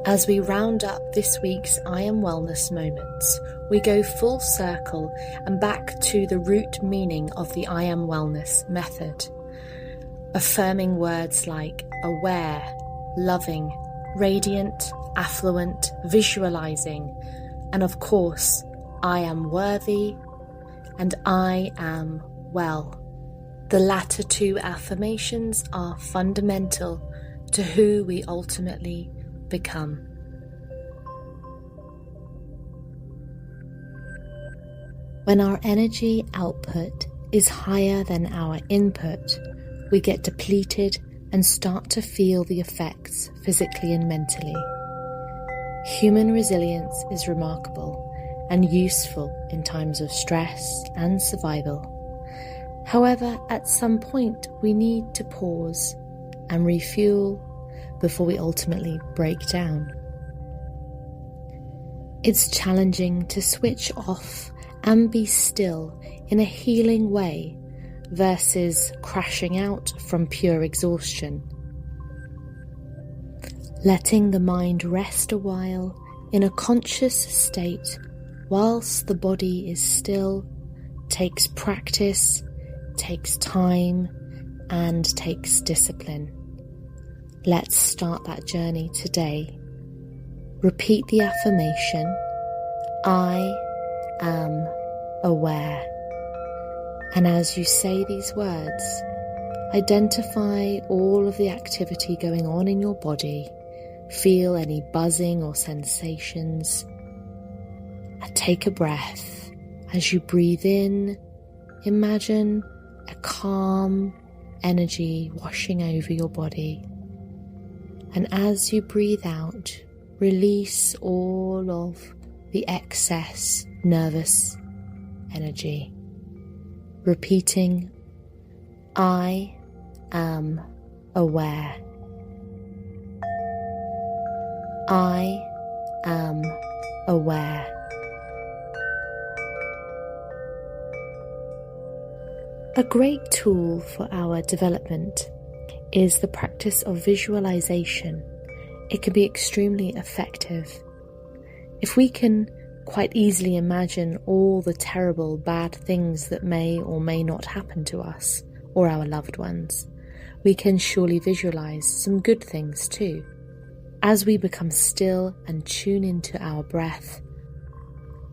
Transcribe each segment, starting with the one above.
As we round up this week's I Am Wellness moments, we go full circle and back to the root meaning of the I Am Wellness method, affirming words like aware, loving, radiant, affluent, visualizing, and of course, I am worthy and I am well. The latter two affirmations are fundamental to who we ultimately become. When our energy output is higher than our input, we get depleted and start to feel the effects physically and mentally. Human resilience is remarkable and useful in times of stress and survival. However, at some point we need to pause and refuel before we ultimately break down. It's challenging to switch off and be still in a healing way versus crashing out from pure exhaustion. Letting the mind rest a while in a conscious state whilst the body is still takes practice, takes time, and takes discipline. Let's start that journey today. Repeat the affirmation, I am aware. And as you say these words, identify all of the activity going on in your body. Feel any buzzing or sensations. And take a breath. As you breathe in, imagine a calm energy washing over your body. And as you breathe out, release all of the excess nervous energy. Repeating, I am aware. I am aware. A great tool for our development is the practice of visualization. It can be extremely effective. If we can quite easily imagine all the terrible bad things that may or may not happen to us or our loved ones, we can surely visualize some good things too. As we become still and tune into our breath,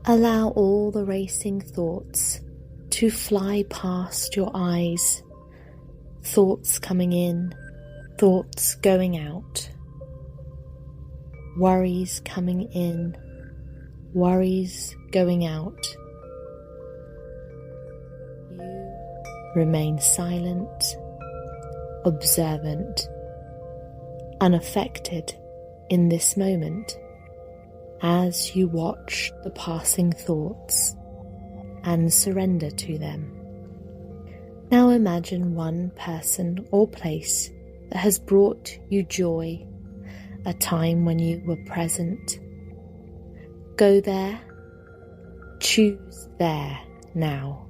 allow all the racing thoughts to fly past your eyes. Thoughts coming in, thoughts going out. Worries coming in, worries going out. You remain silent, observant, unaffected in this moment as you watch the passing thoughts and surrender to them. Now imagine one person or place that has brought you joy, a time when you were present. Go there, choose there now.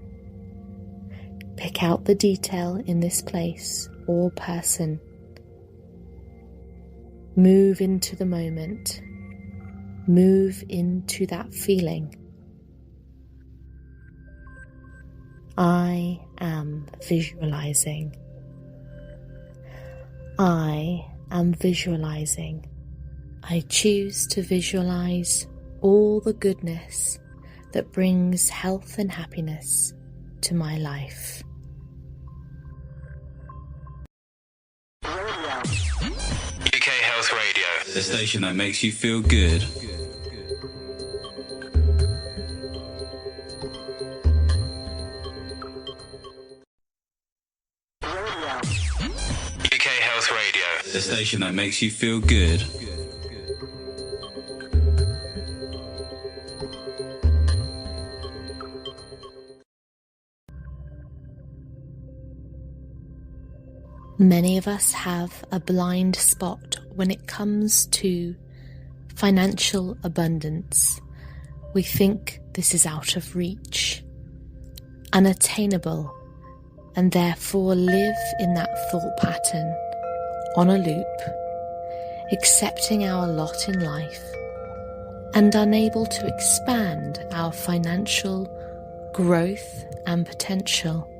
Pick out the detail in this place or person. Move into the moment. Move into that feeling. I am visualizing. I am visualizing. I choose to visualize all the goodness that brings health and happiness to my life. UK Health Radio, the station that makes you feel good. UK Health Radio, the station that makes you feel good. Many of us have a blind spot when it comes to financial abundance. We think this is out of reach, unattainable, and therefore live in that thought pattern on a loop, accepting our lot in life, and unable to expand our financial growth and potential.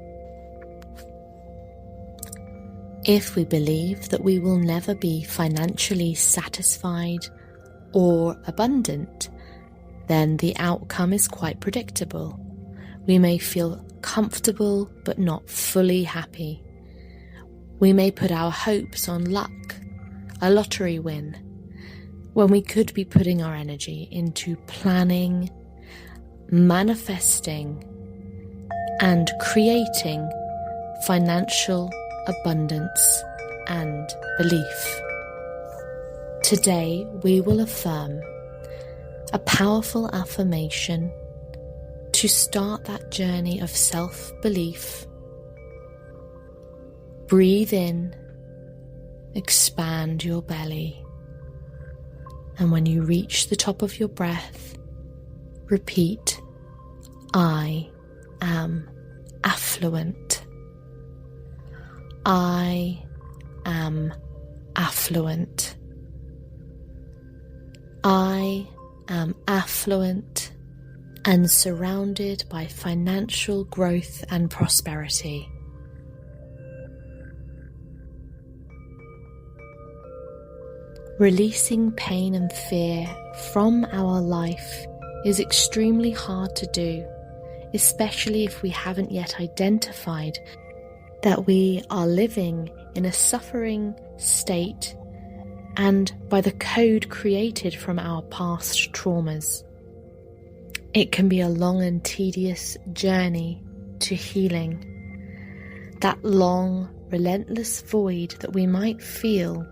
If we believe that we will never be financially satisfied or abundant, then the outcome is quite predictable. We may feel comfortable but not fully happy. We may put our hopes on luck, a lottery win, when we could be putting our energy into planning, manifesting, and creating financial abundance and belief. Today we will affirm a powerful affirmation to start that journey of self-belief. Breathe in, expand your belly, and when you reach the top of your breath, repeat, I am affluent. I am affluent. I am affluent and surrounded by financial growth and prosperity. Releasing pain and fear from our life is extremely hard to do, especially if we haven't yet identified that we are living in a suffering state and by the code created from our past traumas. It can be a long and tedious journey to healing. That long, relentless void that we might feel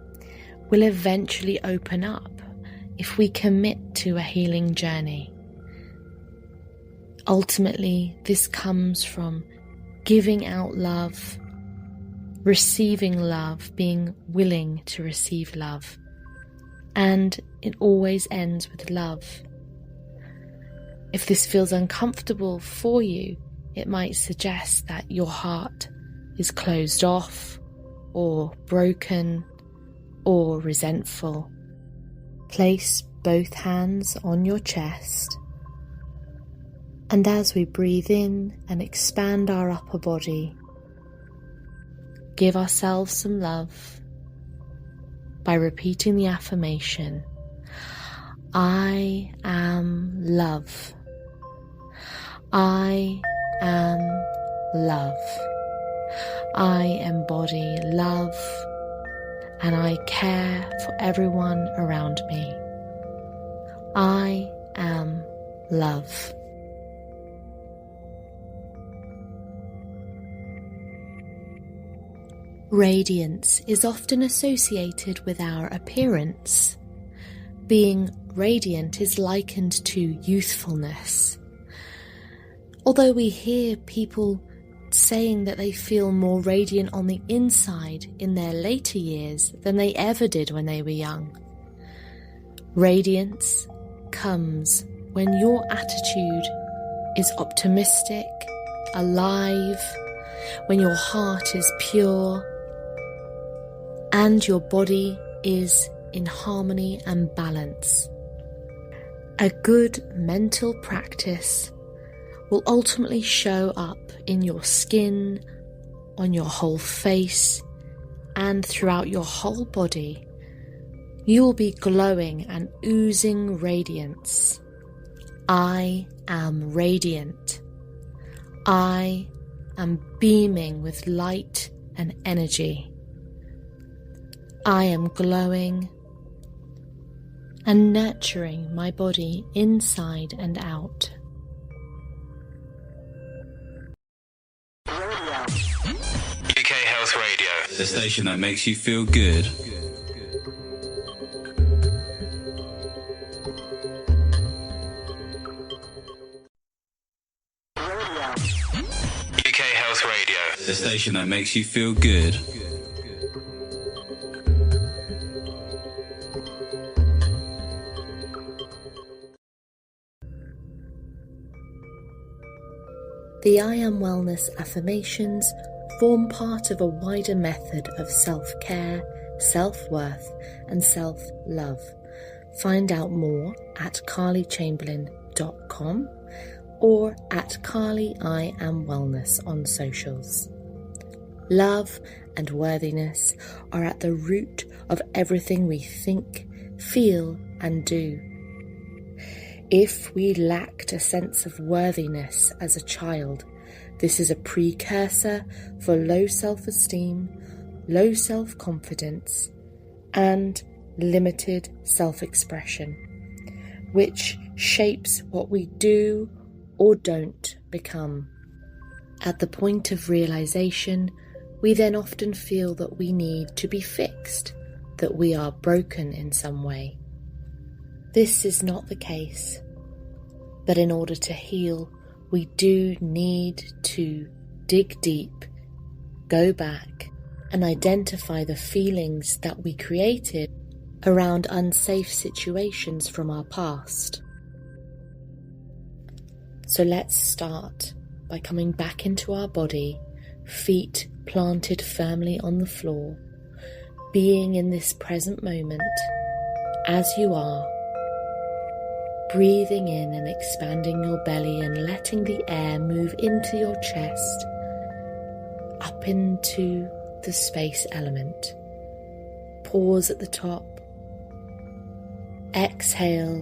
will eventually open up if we commit to a healing journey. Ultimately, this comes from giving out love, receiving love, being willing to receive love, and it always ends with love. If this feels uncomfortable for you, it might suggest that your heart is closed off or broken or resentful. Place both hands on your chest, and as we breathe in and expand our upper body, give ourselves some love by repeating the affirmation, I am love. I am love. I embody love, and I care for everyone around me. I am love. Radiance is often associated with our appearance. Being radiant is likened to youthfulness. Although we hear people saying that they feel more radiant on the inside in their later years than they ever did when they were young. Radiance comes when your attitude is optimistic, alive, when your heart is pure, and your body is in harmony and balance. A good mental practice will ultimately show up in your skin, on your whole face, and throughout your whole body. You will be glowing and oozing radiance. I am radiant. I am beaming with light and energy. I am glowing and nurturing my body inside and out. UK Health Radio, the station that makes you feel good. UK Health Radio, the station that makes you feel good. The I Am Wellness affirmations form part of a wider method of self-care self-worth, and self-love. Find out more at carlychamberlain.com or at Carly I Am Wellness on socials. Love and worthiness are at the root of everything we think, feel, and do. If we lacked a sense of worthiness as a child, this is a precursor for low self-esteem, low self-confidence, and limited self-expression, which shapes what we do or don't become. At the point of realization, we then often feel that we need to be fixed, that we are broken in some way. This is not the case, but in order to heal, we do need to dig deep, go back, and identify the feelings that we created around unsafe situations from our past. So let's start by coming back into our body, feet planted firmly on the floor, being in this present moment as you are, breathing in and expanding your belly and letting the air move into your chest, up into the space element. Pause at the top, exhale,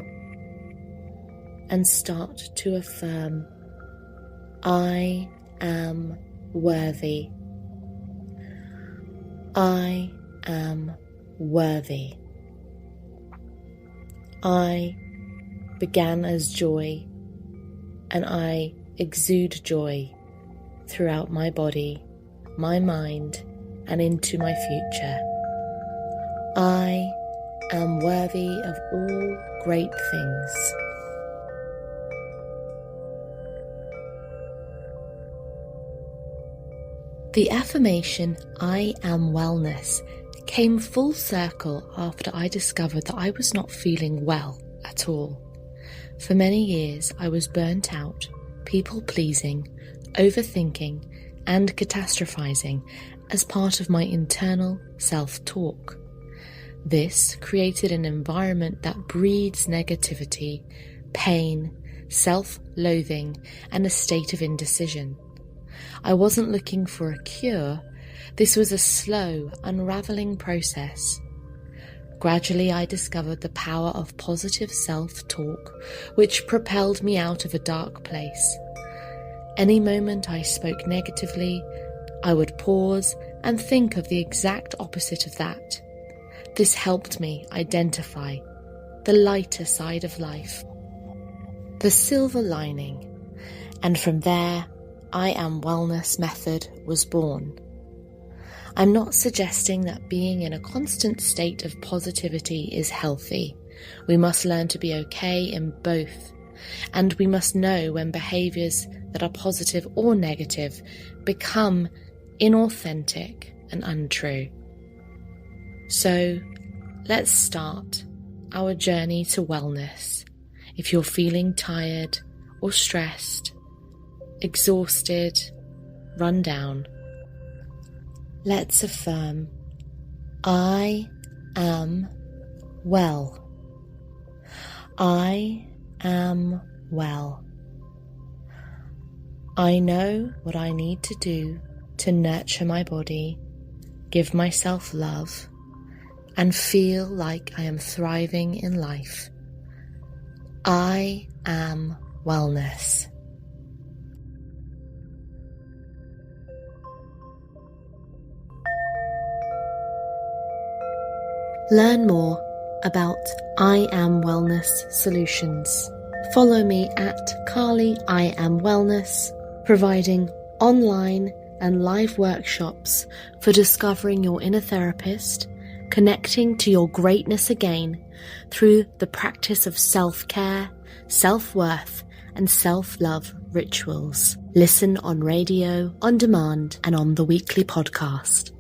and start to affirm, I am worthy. I am worthy. I began as joy, and I exude joy throughout my body, my mind, and into my future. I am worthy of all great things. The affirmation, I am wellness, came full circle after I discovered that I was not feeling well at all. For many years, I was burnt out, people-pleasing, overthinking, and catastrophizing as part of my internal self-talk. This created an environment that breeds negativity, pain, self-loathing, and a state of indecision. I wasn't looking for a cure. This was a slow, unraveling process. Gradually, I discovered the power of positive self-talk, which propelled me out of a dark place. Any moment I spoke negatively, I would pause and think of the exact opposite of that. This helped me identify the lighter side of life, the silver lining, and from there, I Am Wellness method was born. I'm not suggesting that being in a constant state of positivity is healthy. We must learn to be okay in both, and we must know when behaviours that are positive or negative become inauthentic and untrue. So, let's start our journey to wellness. If you're feeling tired or stressed, exhausted, run down, let's affirm, I am well. I am well. I know what I need to do to nurture my body, give myself love, and feel like I am thriving in life. I am wellness. Learn more about I Am Wellness solutions. Follow me at Carly I Am Wellness, providing online and live workshops for discovering your inner therapist, connecting to your greatness again through the practice of self-care, self-worth, and self-love rituals. Listen on radio, on demand, and on the weekly podcast.